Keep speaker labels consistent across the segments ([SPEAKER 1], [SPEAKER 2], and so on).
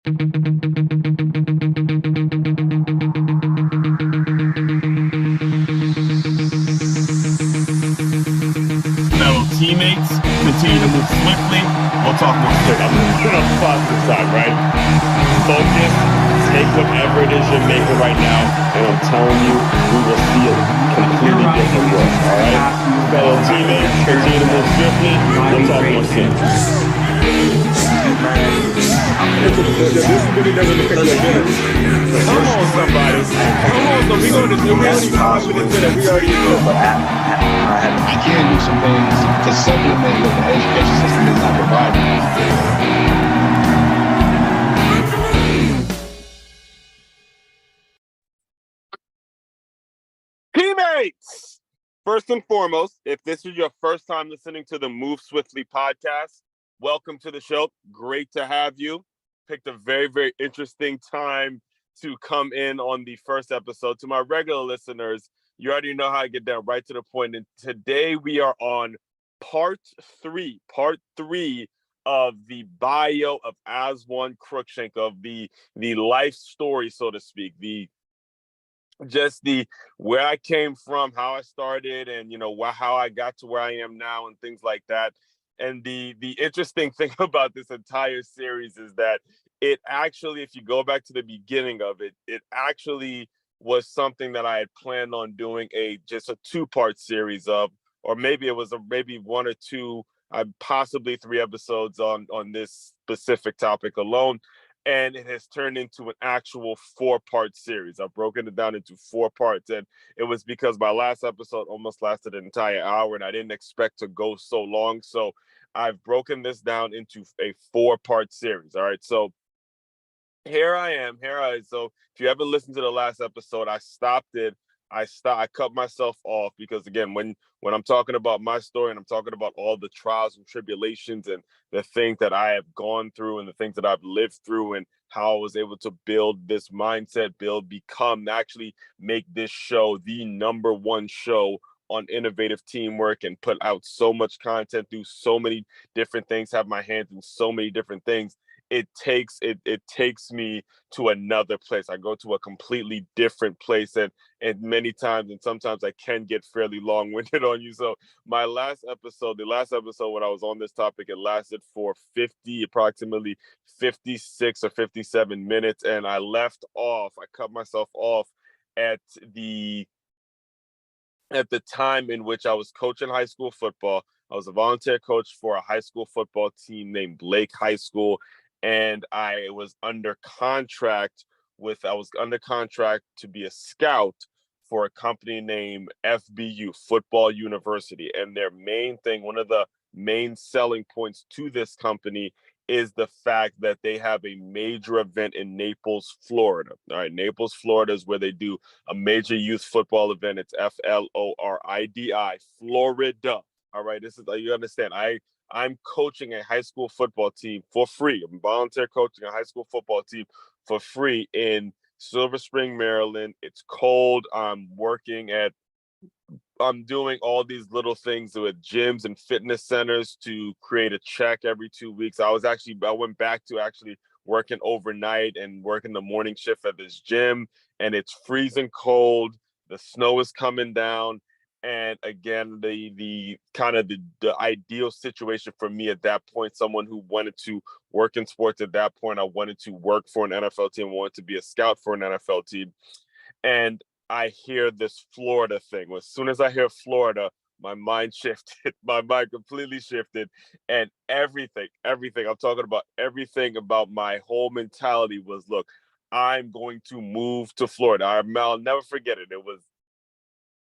[SPEAKER 1] Fellow teammates, continue to move swiftly. We'll talk more soon.
[SPEAKER 2] I'm going to put on the positive side, right? Focus, take whatever it is you're making right now, and I'm telling you, we will see a completely different world, all right? Fellow teammates, continue to move swiftly. We'll talk more soon.
[SPEAKER 3] This really doesn't look like dinner.
[SPEAKER 2] Come on, somebody. Come on, so we're going to do really confident that we already know.
[SPEAKER 4] I can do some things to supplement what the education system is not providing.
[SPEAKER 2] Teammates! First and foremost, if this is your first time listening to the Move Swiftly podcast, welcome to the show. Great to have you. Picked a very, very interesting time to come in on the first episode. To my regular listeners, you already know how I get down right to the point. And today we are on part three of the bio of Aswand Cruickshank, of the life story, so to speak, the where I came from, how I started, and how I got to where I am now, and things like that. And the interesting thing about this entire series is that it actually, if you go back to the beginning of it, it actually was something that I had planned on doing just a two-part series of, or maybe it was maybe one or two, possibly three episodes on this specific topic alone. And it has turned into an actual 4-part series. I've broken it down into 4 parts. And it was because my last episode almost lasted an entire hour, and I didn't expect to go so long. So I've broken this down into a 4-part series. All right. So here I am. So if you haven't listened to the last episode, I stopped it. I cut myself off because, again, when I'm talking about my story and I'm talking about all the trials and tribulations and the things that I have gone through and the things that I've lived through and how I was able to build this mindset, actually make this show the #1 show on innovative teamwork and put out so much content, do so many different things, have my hands in so many different things. It takes me to another place. I go to a completely different place, and many times, and sometimes I can get fairly long-winded on you. So the last episode when I was on this topic, it lasted for approximately 56 or 57 minutes, and I cut myself off at the time in which I was coaching high school football. I was a volunteer coach for a high school football team named Blake High School. And I was under contract to be a scout for a company named FBU, Football University. And their main thing, one of the main selling points to this company, is the fact that they have a major event in Naples, Florida. All right, Naples, Florida is where they do a major youth football event. It's FLORIDI, Florida. All right, this is, you understand, I'm coaching a high school football team for free. I'm volunteer coaching a high school football team for free in Silver Spring, Maryland. It's cold. I'm doing all these little things with gyms and fitness centers to create a check every 2 weeks. I went back to actually working overnight and working the morning shift at this gym, and it's freezing cold. The snow is coming down. And again, the kind of the ideal situation for me at that point, someone who wanted to work in sports at that point, I wanted to work for an NFL team, wanted to be a scout for an NFL team. And I hear this Florida thing. As soon as I hear Florida, my mind shifted. My mind completely shifted. And everything, I'm talking about everything about my whole mentality was, look, I'm going to move to Florida. I'll never forget it. It was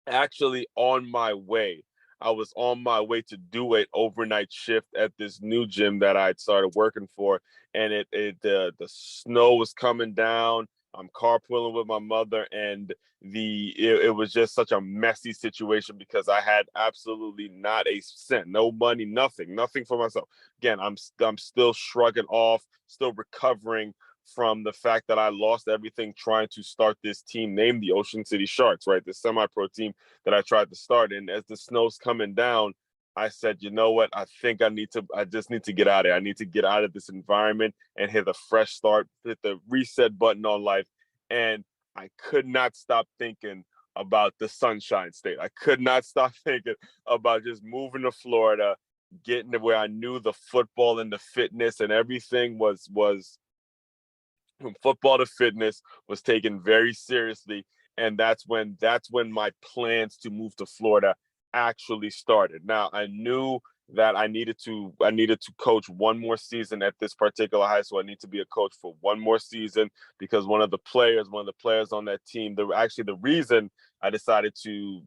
[SPEAKER 2] actually on my way. I was on my way to do an overnight shift at this new gym that I'd started working for, and the snow was coming down. I'm carpooling with my mother, and it was just such a messy situation because I had absolutely not a cent, no money, nothing for myself. Again, I'm still shrugging off, still recovering from the fact that I lost everything trying to start this team named the Ocean City Sharks, right? The semi-pro team that I tried to start. And as the snow's coming down, I said, you know what? I just need to get out of here. I need to get out of this environment and hit a fresh start, hit the reset button on life. And I could not stop thinking about the Sunshine State. I could not stop thinking about just moving to Florida, getting to where I knew the football and the fitness and everything was from football to fitness was taken very seriously. And that's when my plans to move to Florida actually started. Now I knew that I needed to coach one more season at this particular high school. I need to be a coach for one more season because one of the players on that team, the reason I decided to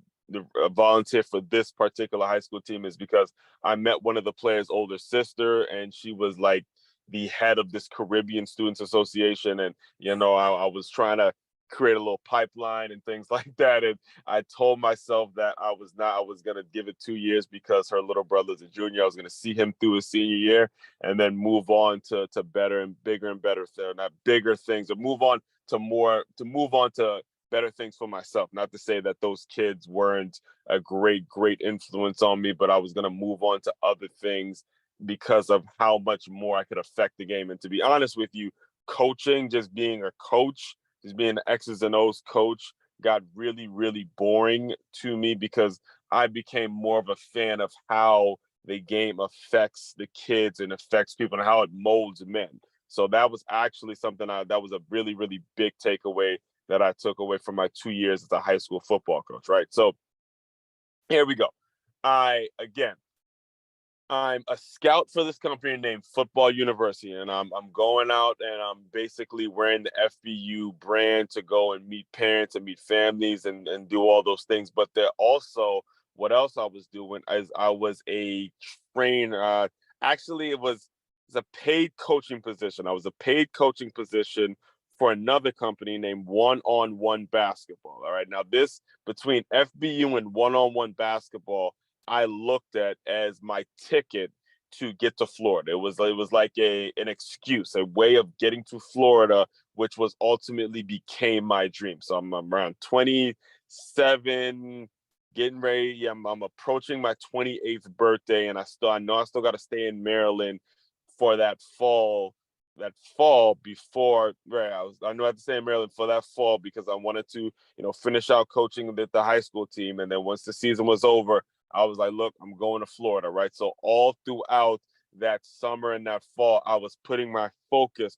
[SPEAKER 2] volunteer for this particular high school team is because I met one of the players' older sister, and she was like the head of this Caribbean Students Association. And, I was trying to create a little pipeline and things like that. And I told myself that I was going to give it 2 years because her little brother's a junior. I was going to see him through his senior year and then move on to better and bigger and better, not bigger things, or move on to better things for myself. Not to say that those kids weren't a great influence on me, but I was going to move on to other things because of how much more I could affect the game. And to be honest with you, coaching, just being a coach, just being an X's and O's coach, got really, really boring to me because I became more of a fan of how the game affects the kids and affects people and how it molds men. So that was actually that was a really, really big takeaway that I took away from my 2 years as a high school football coach, right? So here we go. Again, I'm a scout for this company named Football University, and I'm going out and I'm basically wearing the FBU brand to go and meet parents and meet families and do all those things. But they're also, what else I was doing is I was a trainer. Actually, it's a paid coaching position. I was a paid coaching position for another company named One on One Basketball. All right, now this between FBU and One on One Basketball, I looked at as my ticket to get to Florida. It was like an excuse, a way of getting to Florida, which was ultimately became my dream. So I'm around 27, getting ready. Yeah, I'm approaching my 28th birthday, and I know I still got to stay in Maryland for that fall. That fall before, right? I knew I had to stay in Maryland for that fall because I wanted to, finish out coaching with the high school team. And then once the season was over, I was like, look, I'm going to Florida, right? So all throughout that summer and that fall, I was putting my focus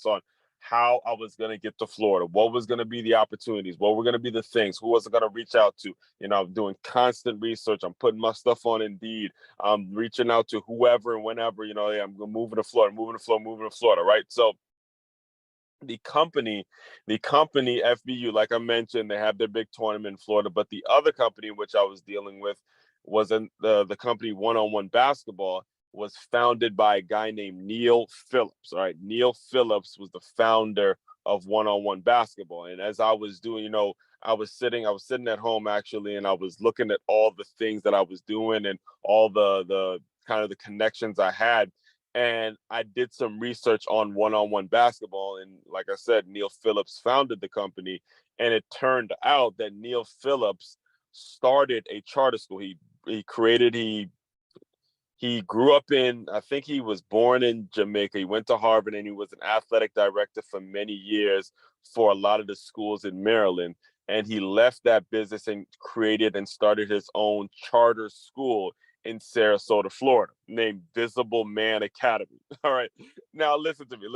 [SPEAKER 2] on how I was going to get to Florida, what was going to be the opportunities, what were going to be the things, who was I going to reach out to. I'm doing constant research. I'm putting my stuff on Indeed. I'm reaching out to whoever and whenever, hey, I'm moving to Florida, right? So the company, FBU, like I mentioned, they have their big tournament in Florida, but the other company which I was dealing with was the company One on One Basketball, was founded by a guy named Neil Phillips. All right, Neil Phillips was the founder of One on One Basketball, and as I was doing, I was sitting at home actually, and I was looking at all the things that I was doing and all the kind of the connections I had. And I did some research on one-on-one basketball. And like I said, Neil Phillips founded the company. And it turned out that Neil Phillips started a charter school. He grew up I think he was born in Jamaica. He went to Harvard and he was an athletic director for many years for a lot of the schools in Maryland. And he left that business and created and started his own charter school in Sarasota, Florida, named Visible Man Academy. All right. Now listen to me.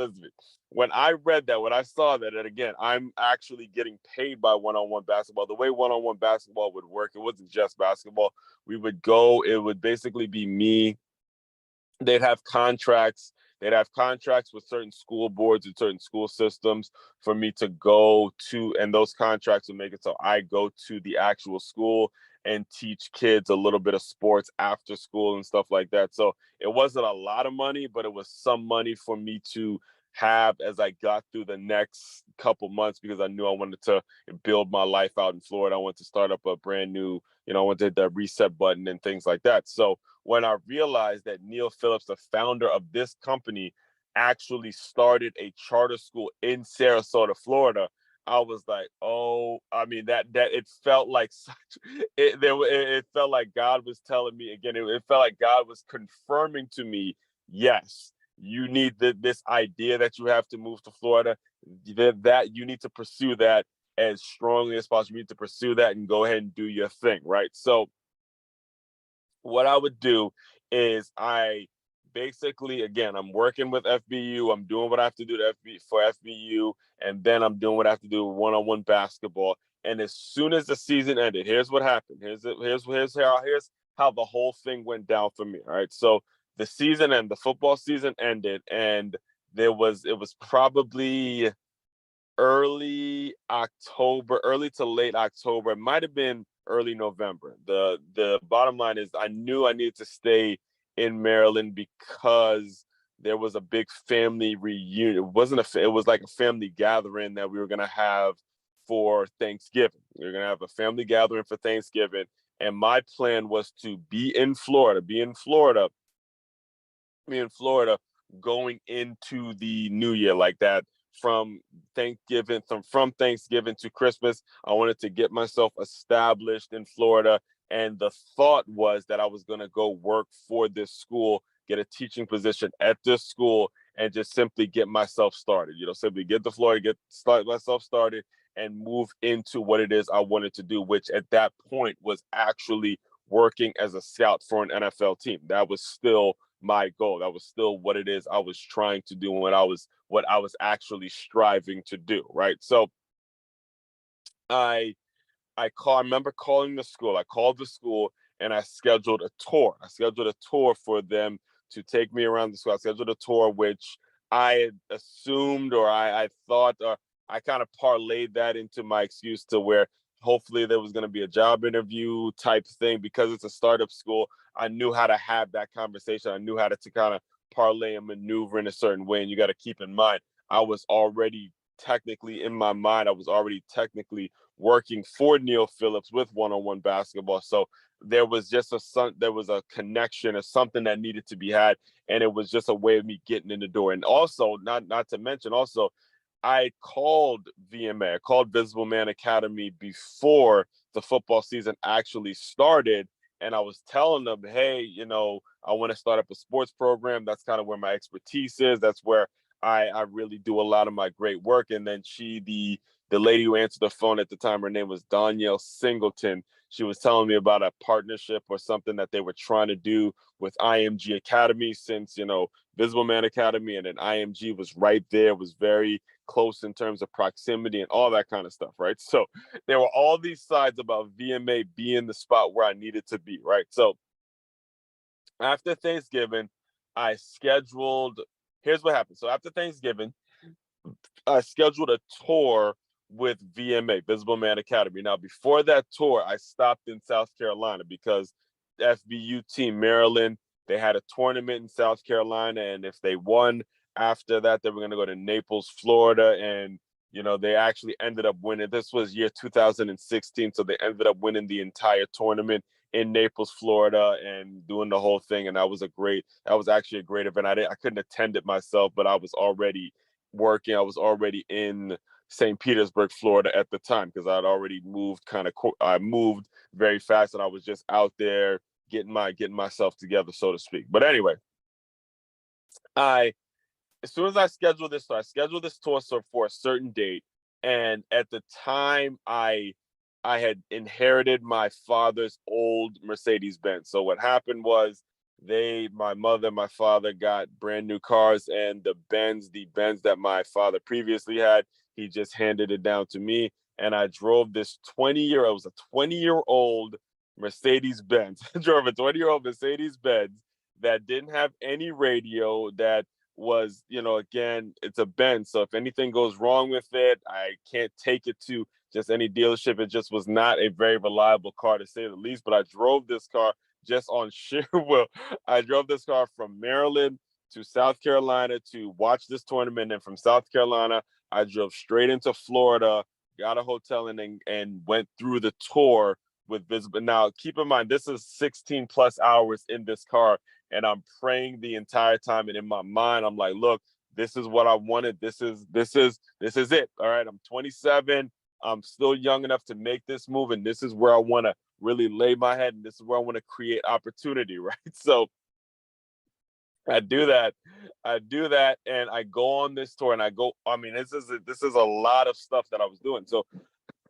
[SPEAKER 2] When I read that, when I saw that, and again, I'm actually getting paid by one-on-one basketball. The way one-on-one basketball would work, it wasn't just basketball. It would basically be me. They'd have contracts. They'd have contracts with certain school boards and certain school systems for me to go to, and those contracts would make it so I go to the actual school and teach kids a little bit of sports after school and stuff like that. So it wasn't a lot of money, but it was some money for me to have as I got through the next couple months, because I knew I wanted to build my life out in Florida. I wanted to start up a brand new, I wanted to hit that reset button and things like that. So when I realized that Neil Phillips, the founder of this company, actually started a charter school in Sarasota, Florida, I was like, oh, I mean that it felt like such it felt like God was telling me again. It felt like God was confirming to me, yes, you need this idea that you have to move to Florida. That you need to pursue that as strongly as possible. You need to pursue that and go ahead and do your thing, right? So what I would do is I basically, again, I'm working with FBU. I'm doing what I have to do for FBU, and then I'm doing what I have to do with one-on-one basketball. And as soon as the season ended, here's what happened. Here's how the whole thing went down for me. All right, so the football season ended, and it was probably early to late October. It might have been early November. The bottom line is I knew I needed to stay in Maryland because there was a big family reunion. It was like a family gathering that we were gonna have for Thanksgiving. We were gonna have a family gathering for Thanksgiving, and my plan was to be in Florida, going into the new year like that from from Thanksgiving to Christmas. I wanted to get myself established in Florida. And the thought was that I was going to go work for this school, get a teaching position at this school, and just simply get myself started. Simply get to Florida, start myself started, and move into what it is I wanted to do, which at that point was actually working as a scout for an NFL team. That was still my goal. That was still what it is I was trying to do and what I was actually striving to do. Right. So I I remember calling the school. I called the school and I scheduled a tour. I scheduled a tour for them to take me around the school. I scheduled a tour, which I had assumed, or I thought, or I kind of parlayed that into my excuse to where hopefully there was going to be a job interview type thing. Because it's a startup school, I knew how to have that conversation. I knew how to kind of parlay and maneuver in a certain way. And you got to keep in mind, I was already technically in my mind, I was already technically working for Neil Phillips with one-on-one basketball. So there was there was a connection or something that needed to be had, and it was just a way of me getting in the door. And also, not to mention, also I called VMA, I called Visible Man Academy before the football season actually started, and I was telling them, hey, I want to start up a sports program. That's kind of where my expertise is. That's where I really do a lot of my great work. And then the lady who answered the phone at the time, her name was Danielle Singleton. She was telling me about a partnership or something that they were trying to do with IMG Academy, since, Visible Man Academy and then IMG was right there, was very close in terms of proximity and all that kind of stuff, right? So there were all these sides about VMA being the spot where I needed to be, right? So after Thanksgiving, I scheduled, here's what happened. So after Thanksgiving, I scheduled a tour with VMA, Visible Man Academy. Now, before that tour, I stopped in South Carolina because FBU team Maryland, they had a tournament in South Carolina, and if they won after that, they were going to go to Naples, Florida, and they actually ended up winning. This was year 2016, so they ended up winning the entire tournament in Naples, Florida, and doing the whole thing. And that was actually a great event. I couldn't attend it myself, but I was already working. I was already in St. Petersburg, Florida at the time, because I'd already moved I moved very fast, and I was just out there getting myself together, so to speak. But anyway, as soon as I scheduled this tour for a certain date, and at the time I had inherited my father's old Mercedes Benz. So what happened was my mother and my father got brand new cars, and the Benz that my father previously had, he just handed it down to me. And I drove this 20-year-old Mercedes Benz. I drove a 20-year-old Mercedes Benz that didn't have any radio, that was, again, it's a Benz. So if anything goes wrong with it, I can't take it to just any dealership. It just was not a very reliable car, to say the least. But I drove this car just on sheer will. I drove this car from Maryland to South Carolina to watch this tournament. And from South Carolina, I drove straight into Florida, got a hotel, and went through the tour with Visible. Now, keep in mind, this is 16 plus hours in this car, and I'm praying the entire time. And in my mind, I'm like, look, this is what I wanted. This is it. All right, I'm 27. I'm still young enough to make this move, and this is where I want to really lay my head, and this is where I want to create opportunity, right? So I do that. And I go on this tour, and I go. I mean, this is a lot of stuff that I was doing. So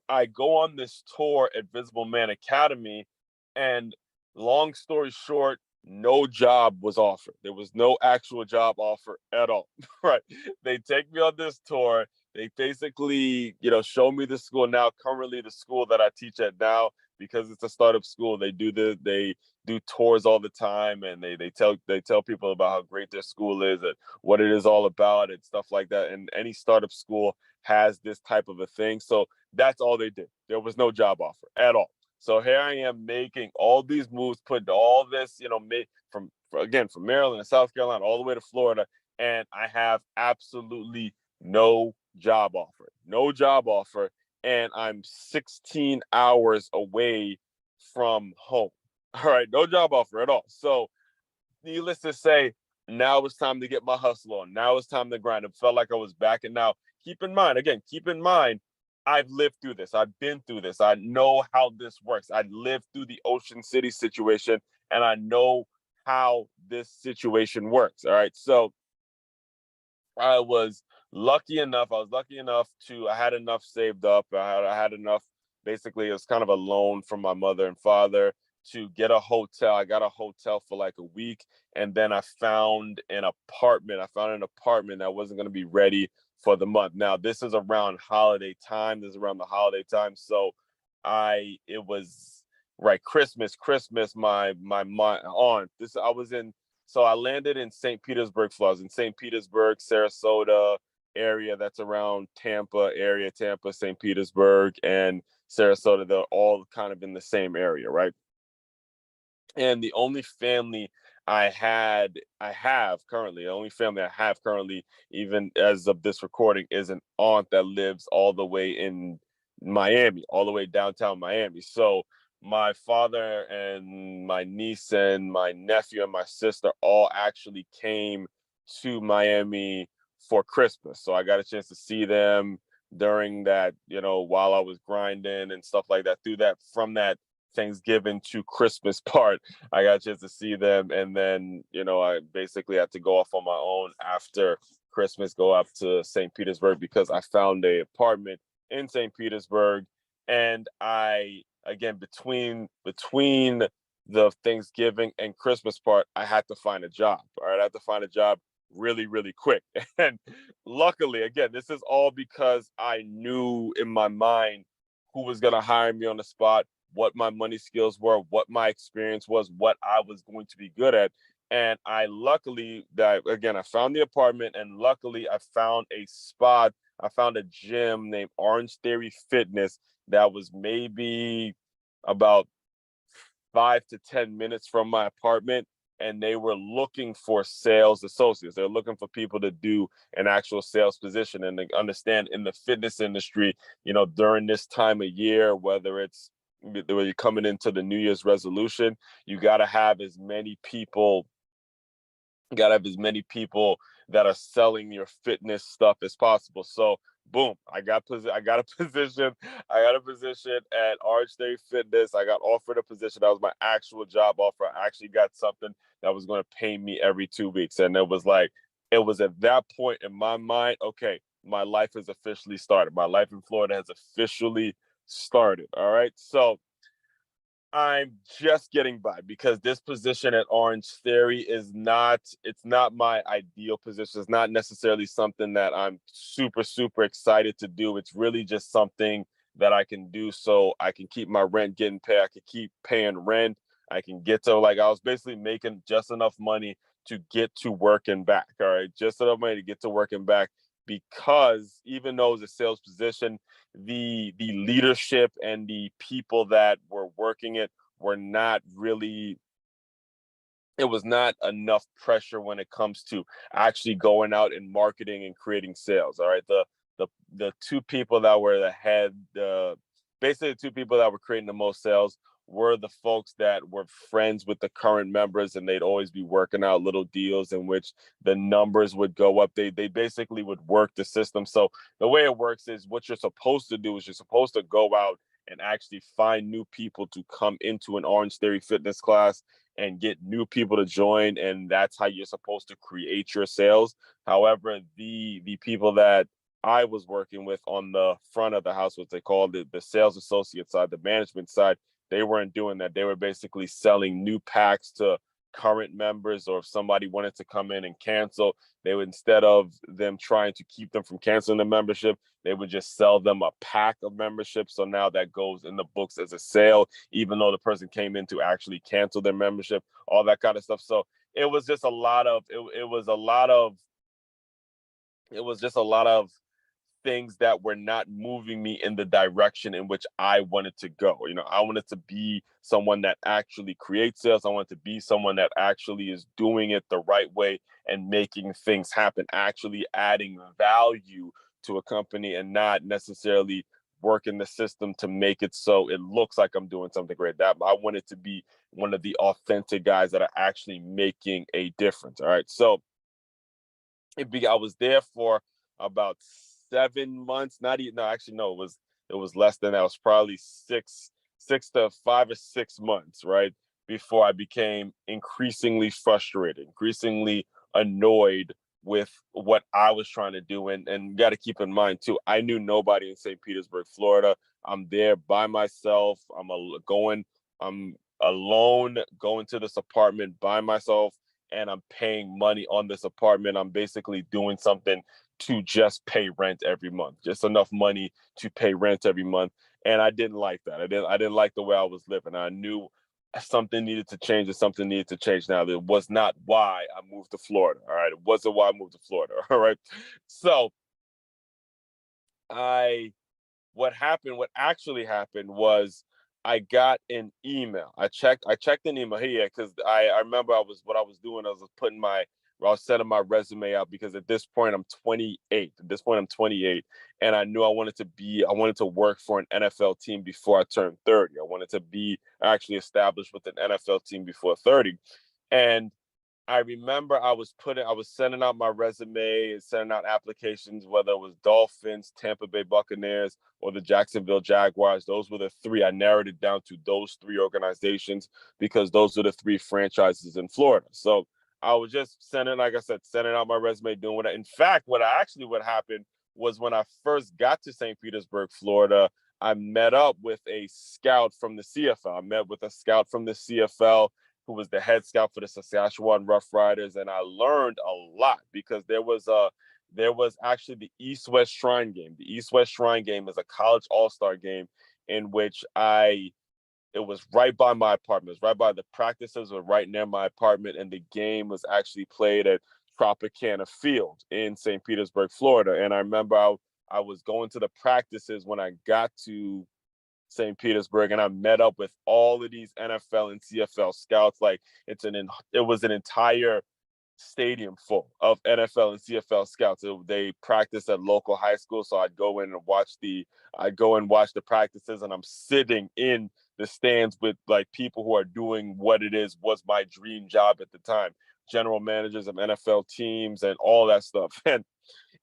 [SPEAKER 2] I go on this tour at Visible Man Academy, and long story short, no job was offered. There was no actual job offer at all. Right? They take me on this tour. They basically, show me the school. Now, currently, the school that I teach at now, because it's a startup school, they do tours all the time, and they tell people about how great their school is and what it is all about and stuff like that. And any startup school has this type of a thing. So that's all they did. There was no job offer at all. So here I am making all these moves, putting all this, from Maryland and South Carolina all the way to Florida, and I have absolutely no job offer, and I'm 16 hours away from home. All right, no job offer at all. So, needless to say, now it's time to get my hustle on. Now it's time to grind. It felt like I was back. And now, keep in mind, I've lived through this. I've been through this. I know how this works. I lived through the Ocean City situation, and I know how this situation works. All right. So I was lucky enough. I had enough saved up. I had enough. Basically, it was kind of a loan from my mother and father to get a hotel. I got a hotel for like a week, and then I found an apartment. That wasn't going to be ready for the month. Now, this is around holiday time. So it was right Christmas. My aunt. So I landed in St. Petersburg, Florida. I was in St. Petersburg, Sarasota area. That's around Tampa, St. Petersburg, and Sarasota. They're all kind of in the same area, right? And the only family I have currently, even as of this recording, is an aunt that lives all the way in Miami, all the way downtown Miami. So my father and my niece and my nephew and my sister all actually came to Miami for Christmas. So I got a chance to see them during that, while I was grinding and stuff like that, from that Thanksgiving to Christmas part. I got a chance to see them, and then I basically had to go off on my own after Christmas, go up to St. Petersburg because I found a apartment in St. Petersburg, and I again between the Thanksgiving and Christmas part, I had to find a job. All right, I had to find a job really, really quick, and luckily, again, this is all because I knew in my mind who was going to hire me on the spot, what my money skills were, what my experience was, what I was going to be good at. And I found the apartment, and luckily I found a spot. I found a gym named Orange Theory Fitness that was maybe about 5 to 10 minutes from my apartment. And they were looking for sales associates. They're looking for people to do an actual sales position. And they understand in the fitness industry, during this time of year, whether you're coming into the New Year's resolution, you got to have as many people that are selling your fitness stuff as possible. So boom, I got a position. I got a position at Orange Theory Fitness. I got offered a position. That was my actual job offer. I actually got something that was going to pay me every 2 weeks. And it was at that point in my mind, okay, my life has officially started. My life in Florida has officially started. All right. So I'm just getting by because this position at Orange Theory it's not my ideal position. It's not necessarily something that I'm super, super excited to do. It's really just something that I can do so I can keep my rent getting paid. I can keep paying rent. I can get to, I was basically making just enough money to get to work and back. All right. Just enough money to get to work and back, because even though it was a sales position, the leadership and the people that were working it were not really, it was not enough pressure when it comes to actually going out and marketing and creating sales. All right. The two people that were basically the two people that were creating the most sales were the folks that were friends with the current members, and they'd always be working out little deals in which the numbers would go up. They basically would work the system. So the way it works is what you're supposed to do is you're supposed to go out and actually find new people to come into an Orange Theory fitness class and get new people to join, and that's how you're supposed to create your sales. However, the people that I was working with on the front of the house, what they called the sales associate side, the management side, they weren't doing that. They were basically selling new packs to current members, or if somebody wanted to come in and cancel, they would, instead of them trying to keep them from canceling the membership, they would just sell them a pack of membership. So now that goes in the books as a sale, even though the person came in to actually cancel their membership, all that kind of stuff. So it was just a lot of things that were not moving me in the direction in which I wanted to go. I wanted to be someone that actually creates sales. I wanted to be someone that actually is doing it the right way and making things happen, actually adding value to a company, and not necessarily working the system to make it so it looks like I'm doing something great. That I wanted to be one of the authentic guys that are actually making a difference. All right. So I was there for about 7 months. Not even, no, actually, no, it was less than that. It was probably 6 to 5 or 6 months, right, before I became increasingly frustrated, increasingly annoyed with what I was trying to do. And got to keep in mind too, I knew nobody in St. Petersburg, Florida. I'm there by myself. I'm alone going to this apartment by myself, and I'm paying money on this apartment. I'm basically doing something to just pay rent every month, just enough money to pay rent every month. And I didn't like that. I didn't like the way I was living. I knew something needed to change, and something needed to change. Now, it was not why I moved to Florida. All right. It wasn't why I moved to Florida. All right. So what actually happened was I got an email. I checked an email here because I remember what I was doing. I was sending my resume out, because at this point I'm 28. At this point I'm 28, and I knew I wanted to work for an NFL team before I turned 30. I wanted to be actually established with an NFL team before 30. And I remember I was sending out my resume and sending out applications, whether it was Dolphins, Tampa Bay Buccaneers, or the Jacksonville Jaguars. Those were the three. I narrowed it down to those three organizations because those are the three franchises in Florida. So I was just sending out my resume, doing what. In fact, what happened was, when I first got to St. Petersburg, Florida, I met up with a scout from the CFL. I met with a scout from the CFL who was the head scout for the Saskatchewan Roughriders, and I learned a lot, because there was actually the East-West Shrine game. The East-West Shrine game is a college all-star game in which it was right by my apartment. It was right by the practices were right near my apartment, and the game was actually played at Tropicana Field in St. Petersburg, Florida. And I remember I was going to the practices when I got to St. Petersburg, and I met up with all of these NFL and CFL scouts. Like, it was an entire stadium full of NFL and CFL scouts. They practice at local high school, so I'd go and watch the practices, and I'm sitting in the stands with like people who are doing what was my dream job at the time, general managers of NFL teams and all that stuff. And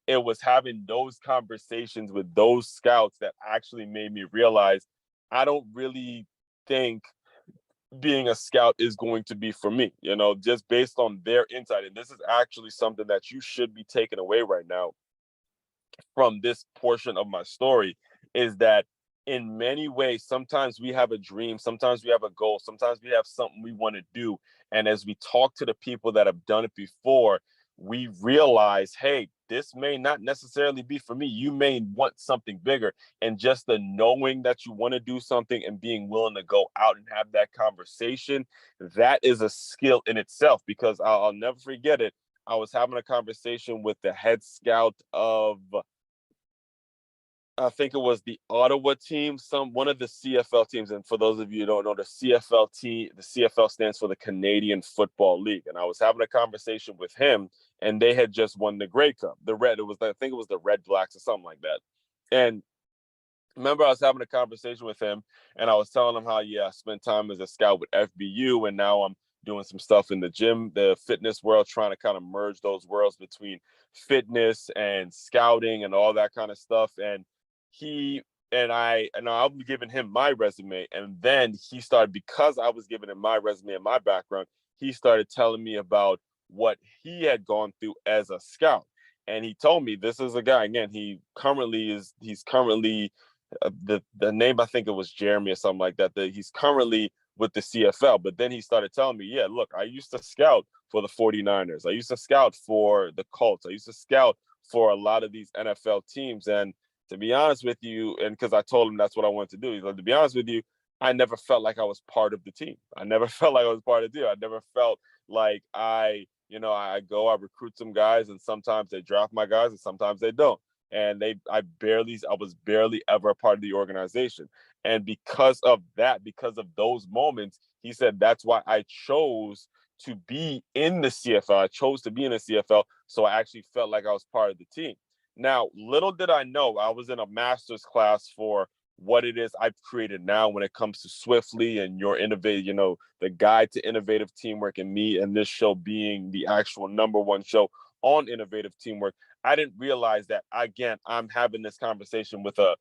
[SPEAKER 2] it was having those conversations with those scouts that actually made me realize I don't really think being a scout is going to be for me, just based on their insight. And this is actually something that you should be taking away right now from this portion of my story, is that in many ways, sometimes we have a dream, sometimes we have a goal, sometimes we have something we want to do. And as we talk to the people that have done it before, we realize, hey, this may not necessarily be for me. You may want something bigger. And just the knowing that you want to do something and being willing to go out and have that conversation, that is a skill in itself. Because I'll never forget it. I was having a conversation with the head scout of, I think it was the Ottawa team, one of the CFL teams. And for those of you who don't know, the CFL stands for the Canadian Football League. And I was having a conversation with him, and they had just won the Grey Cup. I think it was the Red Blacks or something like that. And remember I was having a conversation with him, and I was telling him how, yeah, I spent time as a scout with FBU, and now I'm doing some stuff in the gym, the fitness world, trying to kind of merge those worlds between fitness and scouting and all that kind of stuff. And he and I'm giving him my resume, and then he started, because I was giving him my resume and my background, he started telling me about what he had gone through as a scout. And he told me, this is a guy, again, he's currently the name, I think it was Jeremy or something like that, that he's currently with the CFL. But then he started telling me, yeah, look, I used to scout for the 49ers. I used to scout for the Colts. I used to scout for a lot of these NFL teams. And to be honest with you, and because I told him that's what I wanted to do, he's like, to be honest with you, I never felt like I was part of the team. I never felt like I was part of the team. I never felt like I go, I recruit some guys, and sometimes they draft my guys and sometimes they don't. And I was barely ever a part of the organization. And because of that, because of those moments, he said that's why I chose to be in the CFL. I chose to be in the CFL, so I actually felt like I was part of the team. Now, little did I know, I was in a master's class for what it is I've created now when it comes to Swiftly and your innovative, the guide to innovative teamwork, and me, and this show being the actual number one show on innovative teamwork. I didn't realize that, again, I'm having this conversation with a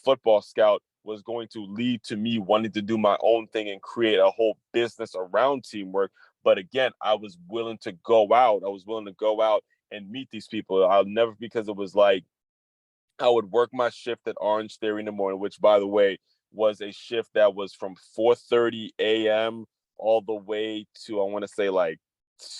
[SPEAKER 2] football scout was going to lead to me wanting to do my own thing and create a whole business around teamwork. But again, I was willing to go out. I was willing to go out and meet these people. I'll never, because it was like, I would work my shift at Orange Theory in the morning, which, by the way, was a shift that was from 4:30 a.m. all the way to, I want to say, like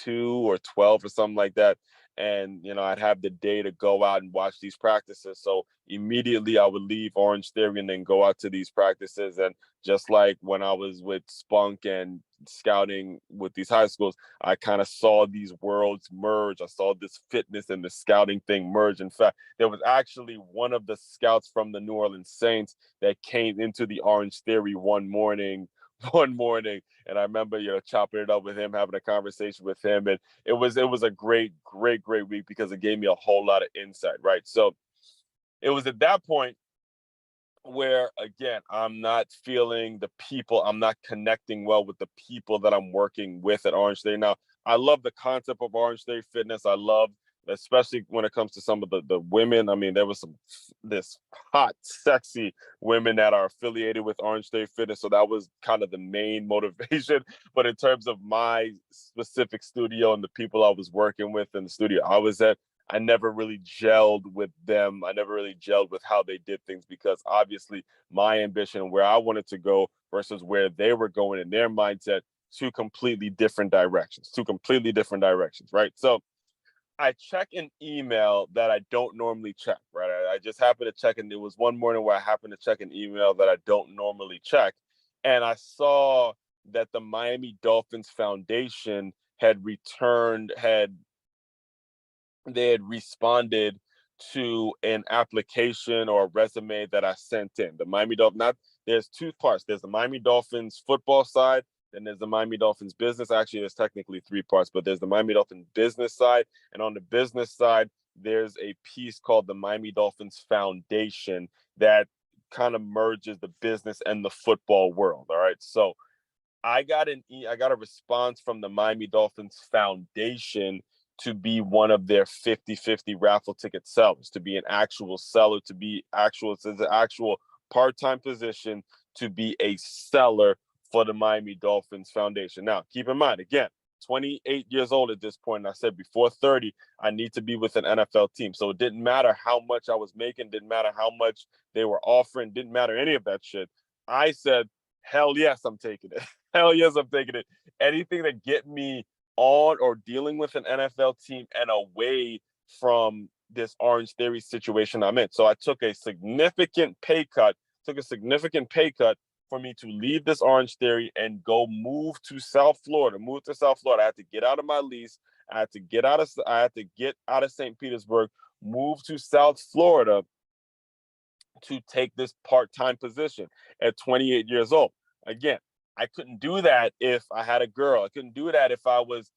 [SPEAKER 2] 2 or 12 or something like that. And, I'd have the day to go out and watch these practices. So immediately I would leave Orange Theory and then go out to these practices. And just like when I was with Spunk and scouting with these high schools, I kind of saw these worlds merge. I saw this fitness and the scouting thing merge. In fact, there was actually one of the scouts from the New Orleans Saints that came into the Orange Theory one morning, and I remember, chopping it up with him, having a conversation with him. And it was a great week, because it gave me a whole lot of insight, right? So it was at that point where, again, I'm not feeling the people, I'm not connecting well with the people that I'm working with at Orange Theory. Now, I love the concept of Orange Theory Fitness. I love, especially when it comes to some of the women. I mean, there was this hot, sexy women that are affiliated with Orange Theory Fitness. So that was kind of the main motivation. But in terms of my specific studio and the people I was working with in the studio I was at, I never really gelled with them. I never really gelled with how they did things, because obviously my ambition and where I wanted to go versus where they were going in their mindset, two completely different directions, right? So I check an email that I don't normally check, right? I just happened to check, and it was one morning where I happened to check an email that I don't normally check. And I saw that the Miami Dolphins Foundation they had responded to an application or a resume that I sent in. The Miami Dolphins, there's two parts. There's the Miami Dolphins football side, then there's the Miami Dolphins business. Actually, there's technically three parts, but there's the Miami Dolphins business side. And on the business side, there's a piece called the Miami Dolphins Foundation that kind of merges the business and the football world. All right. So I got a response from the Miami Dolphins Foundation to be one of their 50-50 raffle ticket sellers, to be an actual seller, it's an actual part-time position to be a seller for the Miami Dolphins Foundation. Now, keep in mind, again, 28 years old at this point, and I said before 30, I need to be with an NFL team. So it didn't matter how much I was making, didn't matter how much they were offering, didn't matter any of that shit. I said, hell yes, I'm taking it. Hell yes, I'm taking it. Anything that get me on or dealing with an NFL team and away from this Orange Theory situation I'm in. So I took a significant pay cut for me to leave this Orange Theory and go move to South Florida. I had to get out of my lease. I had to get out of St. Petersburg, move to South Florida to take this part-time position at 28 years old. Again, I couldn't do that if I had a girl. I couldn't do that if I was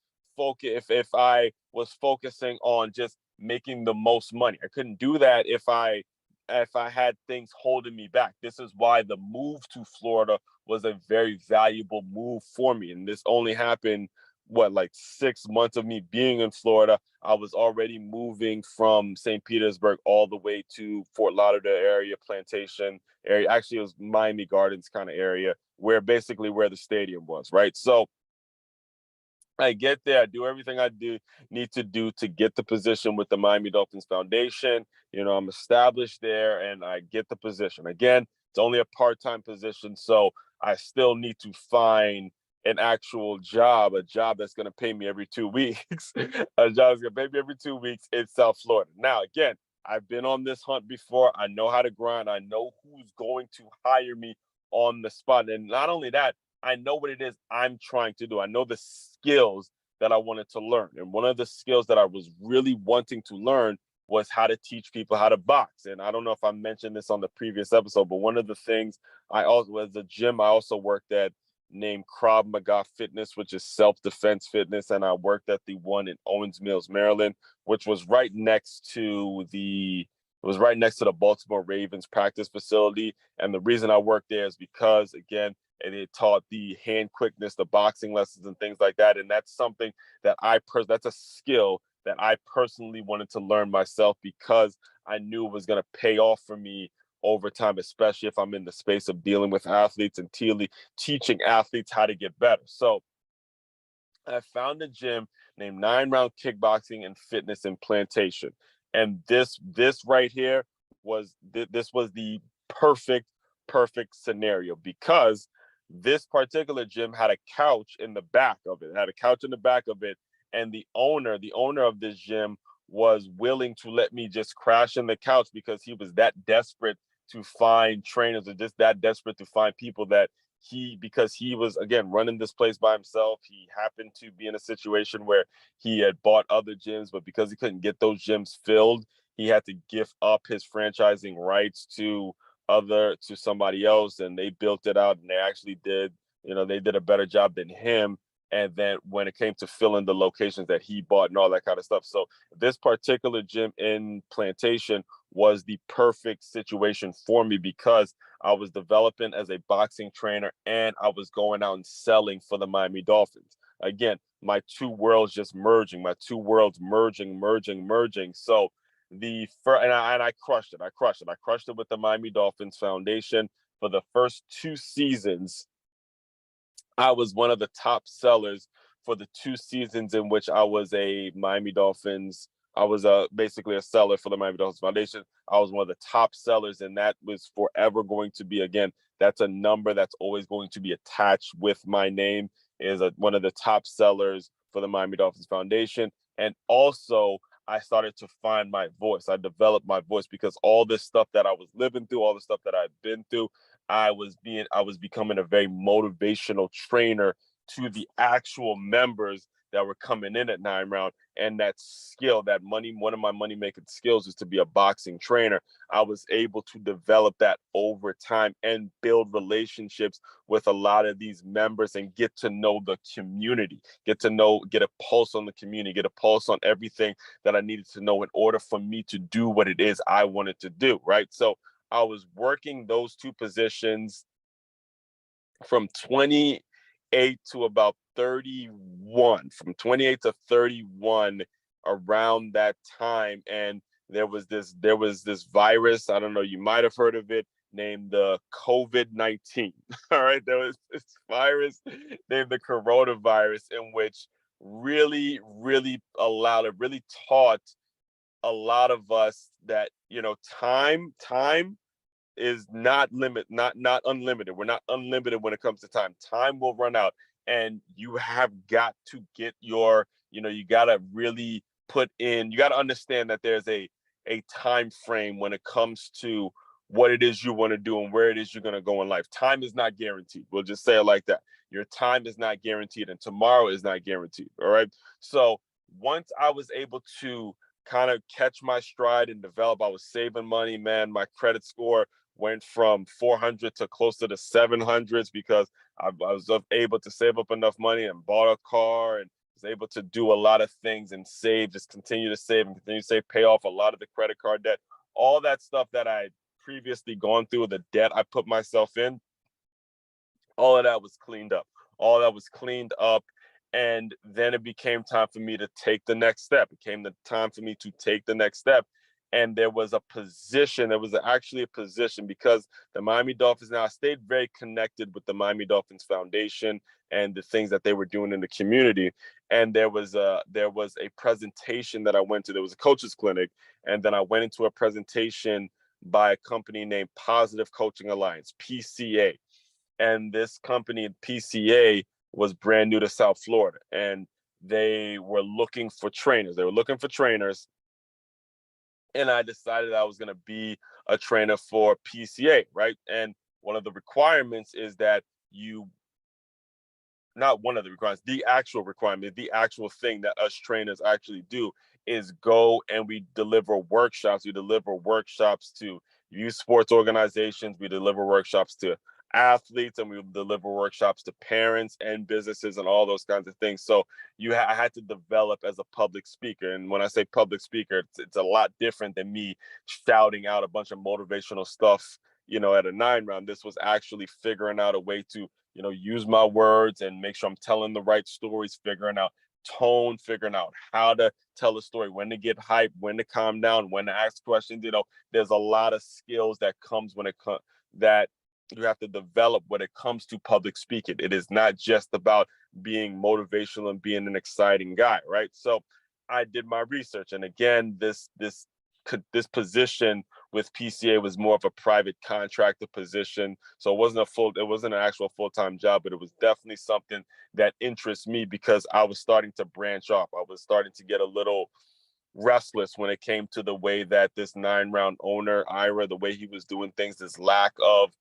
[SPEAKER 2] focusing on just making the most money. I couldn't do that if I if I had things holding me back. This is why the move to Florida was a very valuable move for me. And this only happened, like 6 months of me being in Florida. I was already moving from St. Petersburg all the way to Fort Lauderdale area, Plantation area. Actually, it was Miami Gardens kind of area, where the stadium was, right? So I get there, I do everything I need to do to get the position with the Miami Dolphins Foundation. I'm established there and I get the position. Again, it's only a part-time position, so I still need to find an actual job, a job that's going to pay me every 2 weeks, a job that's going to pay me every 2 weeks in South Florida. Now, again, I've been on this hunt before. I know how to grind. I know who's going to hire me on the spot. And not only that, I know what it is I'm trying to do. I know the skills that I wanted to learn. And one of the skills that I was really wanting to learn was how to teach people how to box. And I don't know if I mentioned this on the previous episode, but one of the things I also, as a gym I also worked at named Krav Maga Fitness, which is self-defense fitness. And I worked at the one in Owens Mills, Maryland, which was right next to the Baltimore Ravens practice facility. And the reason I worked there is because, again, and it taught the hand quickness, the boxing lessons and things like that. And that's something that that's a skill that I personally wanted to learn myself, because I knew it was going to pay off for me over time, especially if I'm in the space of dealing with athletes and teaching athletes how to get better. So I found a gym named 9 Round Kickboxing and Fitness in Plantation. And this right here was the perfect scenario, because this particular gym had a couch in the back of it. And the owner of this gym was willing to let me just crash in the couch, because he was that desperate to find trainers, or just that desperate to find people that because he was, again, running this place by himself. He happened to be in a situation where he had bought other gyms, but because he couldn't get those gyms filled, he had to give up his franchising rights to somebody else, and they built it out, and they actually did a better job than him. And then when it came to filling the locations that he bought and all that kind of stuff. So this particular gym in Plantation was the perfect situation for me, because I was developing as a boxing trainer and I was going out and selling for the Miami Dolphins. Again, my two worlds just merging, my two worlds merging. So I crushed it. I crushed it with the Miami Dolphins Foundation. For the first 2 seasons, I was one of the top sellers for the 2 seasons in which I was a Miami Dolphins. I was basically a seller for the Miami Dolphins Foundation. I was one of the top sellers, and that was forever going to be, again, that's a number that's always going to be attached with my name, is one of the top sellers for the Miami Dolphins Foundation. And also, I started to find my voice. I developed my voice, because all this stuff that I was living through, all the stuff that I've been through, I was becoming a very motivational trainer to the actual members that were coming in at 9 Round. And that skill, one of my money making skills is to be a boxing trainer. I was able to develop that over time and build relationships with a lot of these members and get to know the community, get a pulse on the community, get a pulse on everything that I needed to know in order for me to do what it is I wanted to do, right? So I was working those 2 positions from 28 to about 31, from 28 to 31, around that time. And there was this virus, I don't know, you might have heard of it, named the COVID-19. All right, there was this virus named the coronavirus, in which really taught a lot of us that, time is not unlimited. We're not unlimited when it comes to time. Time will run out, and you have got to get you got to really you got to understand that there's a time frame when it comes to what it is you want to do and where it is you're going to go in life. Time is not guaranteed. We'll just say it like that. Your time is not guaranteed, and tomorrow is not guaranteed. All right. So once I was able to kind of catch my stride and develop, I was saving money, man. My credit score went from 400 to close to the 700s, because I was able to save up enough money and bought a car, and was able to do a lot of things and continue to save, pay off a lot of the credit card debt. all that stuff that I previously gone through, the debt I put myself in, all of that was cleaned up. All that was cleaned up. And then it became time for me to take the next step. It came the time for me to take the next step. And there was actually a position, because the Miami Dolphins, now I stayed very connected with the Miami Dolphins Foundation and the things that they were doing in the community. And there was a presentation that I went to. There was a coaches clinic. And then I went into a presentation by a company named Positive Coaching Alliance, PCA. And this company, PCA, was brand new to South Florida, and they were looking for trainers. And I decided I was going to be a trainer for PCA, right? And one of the requirements is that not one of the requirements, the actual requirement, the actual thing that us trainers actually do is go and we deliver workshops. We deliver workshops to youth sports organizations. We deliver workshops to athletes, and we deliver workshops to parents and businesses and all those kinds of things. So I had to develop as a public speaker. And when I say public speaker, it's a lot different than me shouting out a bunch of motivational stuff, at a 9 round. This was actually figuring out a way to, use my words and make sure I'm telling the right stories, figuring out tone, figuring out how to tell a story, when to get hyped, when to calm down, when to ask questions. There's a lot of skills that comes that you have to develop when it comes to public speaking. It is not just about being motivational and being an exciting guy, right? So I did my research, and again, this position with PCA was more of a private contractor position. So it wasn't an actual full-time job, but it was definitely something that interests me, because I was starting to branch off. I was starting to get a little restless when it came to the way that this 9 round owner, Ira, the way he was doing things, his lack of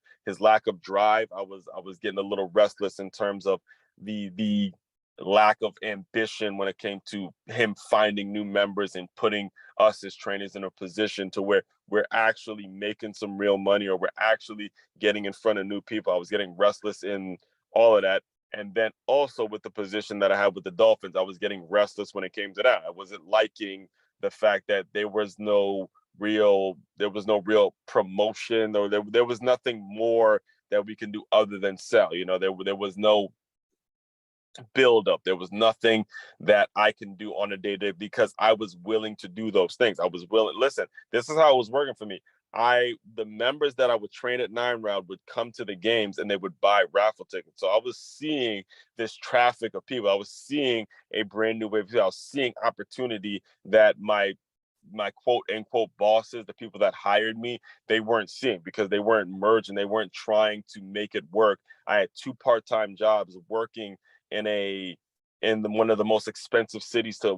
[SPEAKER 2] drive. I was getting a little restless in terms of the lack of ambition when it came to him finding new members and putting us as trainers in a position to where we're actually making some real money, or we're actually getting in front of new people. I was getting restless in all of that. And then also with the position that I had with the Dolphins, I was getting restless when it came to that. I wasn't liking the fact that there was no real promotion, or there was nothing more that we can do other than sell. There was no build up. There was nothing that I can do on a day-to-day, because I was willing to do those things. I was willing. Listen, this is how it was working for me. The members that I would train at 9 round would come to the games and they would buy raffle tickets. So I was seeing this traffic of people. I was seeing a brand new wave of people. I was seeing opportunity that my quote unquote bosses, the people that hired me, they weren't seeing, because they weren't merging. They weren't trying to make it work. I had 2 part-time jobs, working in one of the most expensive cities to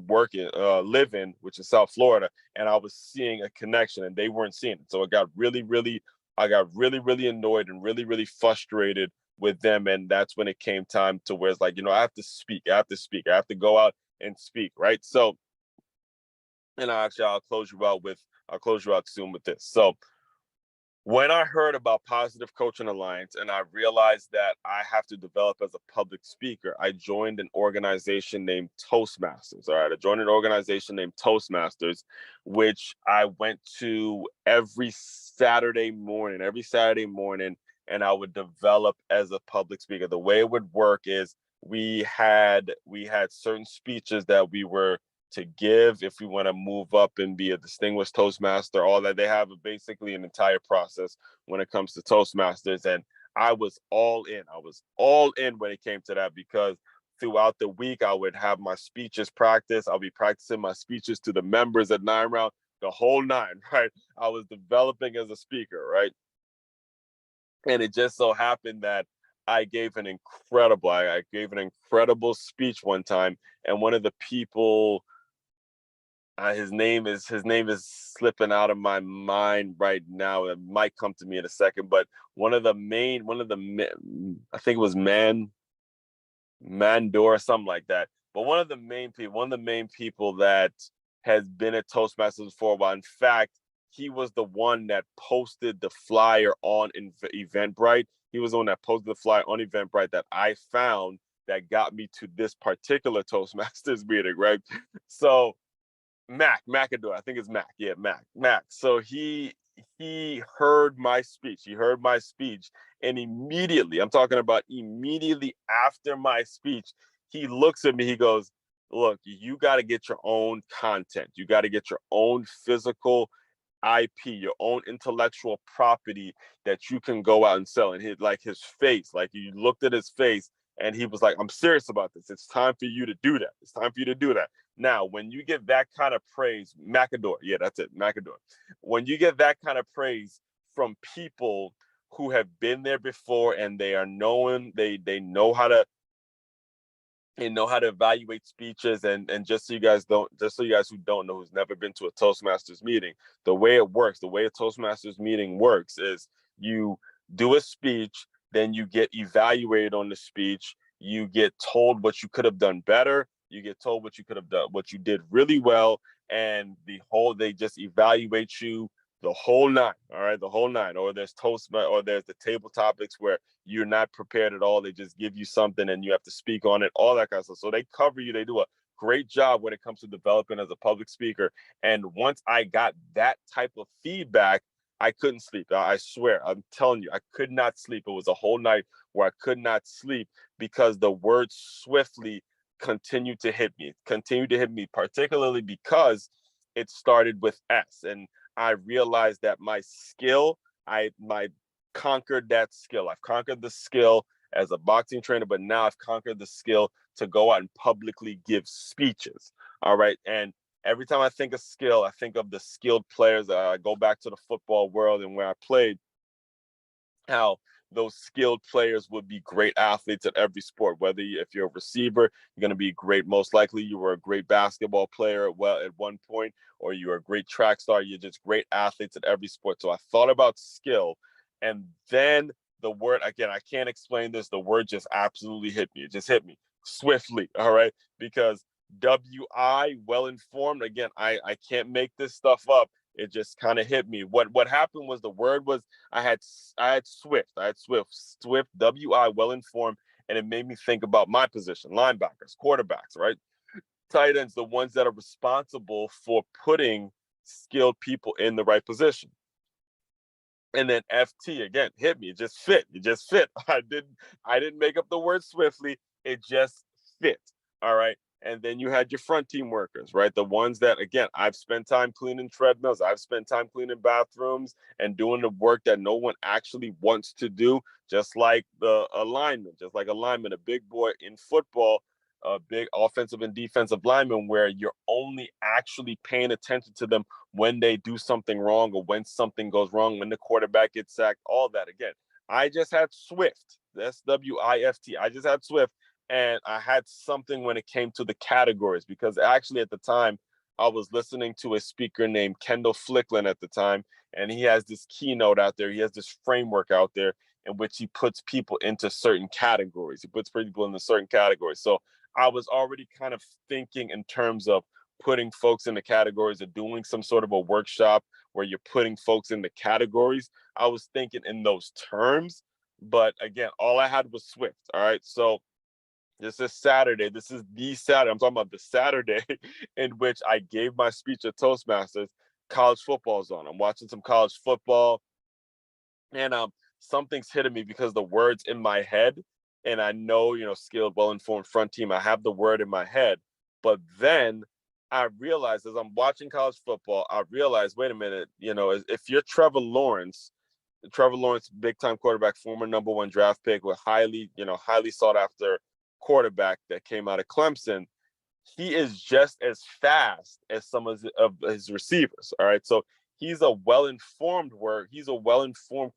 [SPEAKER 2] live in, which is South Florida. And I was seeing a connection, and they weren't seeing it. So I got really, really annoyed and really, really frustrated with them. And that's when it came time to where it's like, I have to speak. I have to go out and speak. Right. So, and I'll close you out soon with this. So when I heard about Positive Coaching Alliance and I realized that I have to develop as a public speaker, I joined an organization named Toastmasters. All right. I joined an organization named Toastmasters, which I went to every Saturday morning, and I would develop as a public speaker. The way it would work is we had certain speeches that we were to give if we want to move up and be a distinguished Toastmaster, all that. They have basically an entire process when it comes to Toastmasters. And I was all in. When it came to that, because throughout the week, I would have my speeches practice. I'll be practicing my speeches to the members at 9 round, the whole 9, right? I was developing as a speaker, right? And it just so happened that I gave an incredible speech one time. And one of the people, his name is slipping out of my mind right now. It might come to me in a second, but I think it was Mandor, something like that. But one of the main people that has been at Toastmasters for a while. In fact, he was the one that posted the flyer on Eventbrite. He was the one that posted the flyer on Eventbrite that I found that got me to this particular Toastmasters meeting, right? So McAdoo. I think it's Mac. Yeah, Mac. So he heard my speech. He heard my speech, and immediately, I'm talking about immediately after my speech, he looks at me. He goes, "Look, you got to get your own content. You got to get your own physical IP, your own intellectual property that you can go out and sell." And his face, like you looked at his face, and he was like, "I'm serious about this. It's time for you to do that. It's time for you to do that." Now, when you get that kind of praise, McAdoo, yeah, that's it, McAdoo. When you get that kind of praise from people who have been there before and they are knowing, they know how to evaluate speeches, and just so you guys who don't know, who's never been to a Toastmasters meeting, the way a Toastmasters meeting works is you do a speech, then you get evaluated on the speech, you get told what you could have done better, you get told what you did really well, and they just evaluate you the whole nine. All right, the whole nine. Or there's the table topics where you're not prepared at all. They just give you something and you have to speak on it, all that kind of stuff. So they cover you. They do a great job when it comes to developing as a public speaker. And once I got that type of feedback, I couldn't sleep. I swear, I'm telling you, I could not sleep. It was a whole night where I could not sleep because the word swiftly continued to hit me, particularly because it started with S. And I realized that my skill, I conquered that skill. I've conquered the skill as a boxing trainer, but now I've conquered the skill to go out and publicly give speeches. All right. And every time I think of skill, I think of the skilled players. I go back to the football world and where I played, how those skilled players would be great athletes at every sport. If you're a receiver, you're going to be great. Most likely you were a great basketball player at one point, or you're a great track star. You're just great athletes at every sport. So I thought about skill, and then the word, again, I can't explain this. The word just absolutely hit me. It just hit me swiftly. All right. Because WI, well informed, again, I can't make this stuff up. It just kind of hit me. What happened was the word was I had Swift, WI, well informed, and it made me think about my position: linebackers, quarterbacks, right? Tight ends, the ones that are responsible for putting skilled people in the right position. And then FT again hit me. It just fit. I didn't make up the word swiftly. It just fit. All right. And then you had your front team workers, right? The ones that, again, I've spent time cleaning treadmills. I've spent time cleaning bathrooms and doing the work that no one actually wants to do, just like a lineman, a big boy in football, a big offensive and defensive lineman, where you're only actually paying attention to them when they do something wrong or when something goes wrong, when the quarterback gets sacked, all that. Again, I just had Swift, SWIFT. I just had Swift. And I had something when it came to the categories, because actually at the time I was listening to a speaker named Kendall Flicklin at the time, and he has this keynote out there. He has this framework out there in which he puts people into certain categories. So I was already kind of thinking in terms of putting folks in the categories, or doing some sort of a workshop where you're putting folks in the categories. I was thinking in those terms, but again, all I had was Swift. All right. So this is Saturday. This is the Saturday. I'm talking about the Saturday in which I gave my speech at Toastmasters. College football's on. I'm watching some college football, and something's hitting me because the word's in my head, and I know, skilled, well-informed front team. I have the word in my head, but then I realized as I'm watching college football, wait a minute, if you're Trevor Lawrence, big-time quarterback, former number 1 draft pick, with highly sought after quarterback that came out of Clemson, he is just as fast as some of his receivers. All right. So he's a well-informed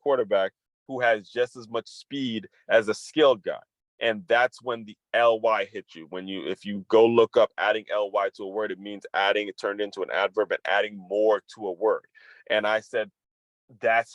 [SPEAKER 2] quarterback who has just as much speed as a skilled guy. And that's when the LY hits you. If you go look up adding LY to a word, it means it turned into an adverb and adding more to a word. And I said, that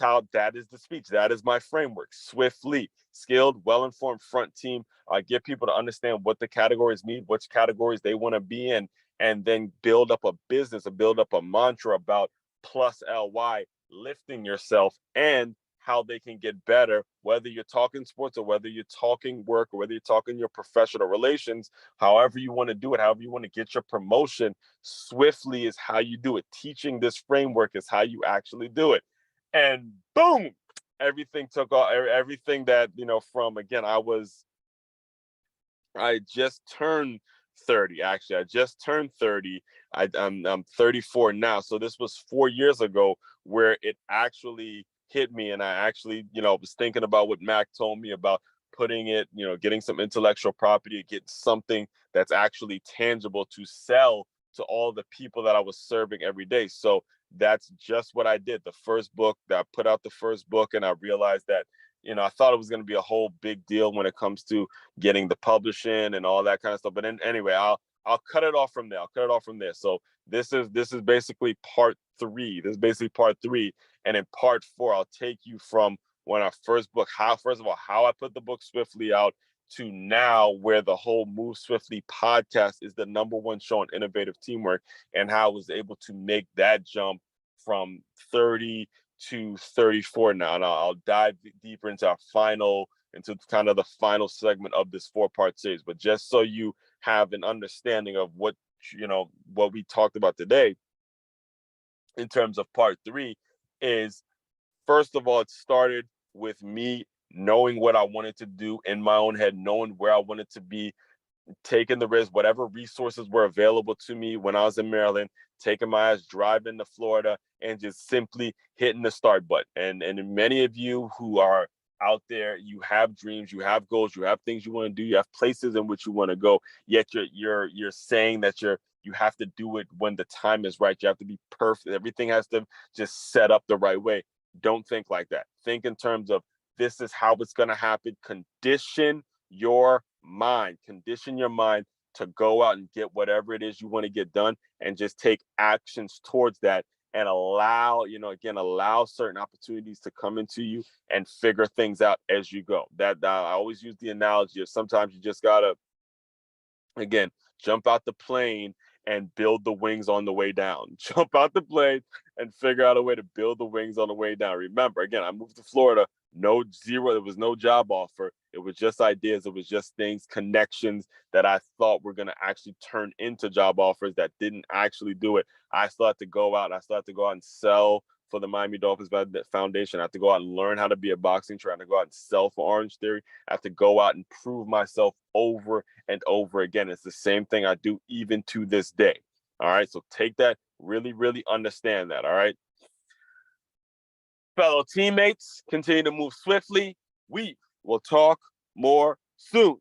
[SPEAKER 2] is the speech. That is my framework. Swiftly, skilled, well-informed front team. Get people to understand what the categories mean, which categories they want to be in, and then build up a business, build up a mantra about plus LY, lifting yourself, and how they can get better, whether you're talking sports or whether you're talking work or whether you're talking your professional relations, however you want to do it, however you want to get your promotion swiftly is how you do it. Teaching this framework is how you actually do it. And boom, everything took off. Everything that, from, again, I just turned 30. Actually, I just turned 30. I'm 34 now. So this was 4 years ago where it actually hit me. And I actually, was thinking about what Mac told me about putting it, getting some intellectual property, getting something that's actually tangible to sell to all the people that I was serving every day. So that's just what I did. The first book that I put out, the first book, and I realized that, I thought it was going to be a whole big deal when it comes to getting the publishing and all that kind of stuff. But anyway, I'll cut it off from there. So this is basically part 3. This is basically part 3. And in part 4, I'll take you from when our first book, how I put the book swiftly out to now where the whole Move Swiftly podcast is the #1 show on innovative teamwork, and how I was able to make that jump from 30 to 34 now. And I'll dive deeper into into kind of the final segment of this 4-part series. But just so you have an understanding of what we talked about today in terms of part 3 is, first of all, it started with me knowing what I wanted to do in my own head, knowing where I wanted to be, taking the risk, whatever resources were available to me when I was in Maryland, taking my ass, driving to Florida, and just simply hitting the start button. And many of you who are out there, you have dreams, you have goals, you have things you want to do, you have places in which you want to go, yet you're saying that you have to do it when the time is right. You have to be perfect. Everything has to just set up the right way. Don't think like that. Think in terms of, this is how it's going to happen. Condition your mind to go out and get whatever it is you want to get done, and just take actions towards that, and allow certain opportunities to come into you and figure things out as you go. That I always use the analogy of, sometimes you just gotta, again, jump out the plane and build the wings on the way down. Jump out the plane and figure out a way to build the wings on the way down. Remember, again, I moved to Florida, there was no job offer. It was just ideas. It was just things, connections that I thought were going to actually turn into job offers that didn't actually do it. I still had to go out. And sell for the Miami Dolphins Foundation. I have to go out and learn how to be a boxing trainer. I have to go out and sell for Orange Theory. I have to go out and prove myself over and over again. It's the same thing I do even to this day. All right. So take that, really, really understand that. All right. Fellow teammates, continue to move swiftly. We will talk more soon.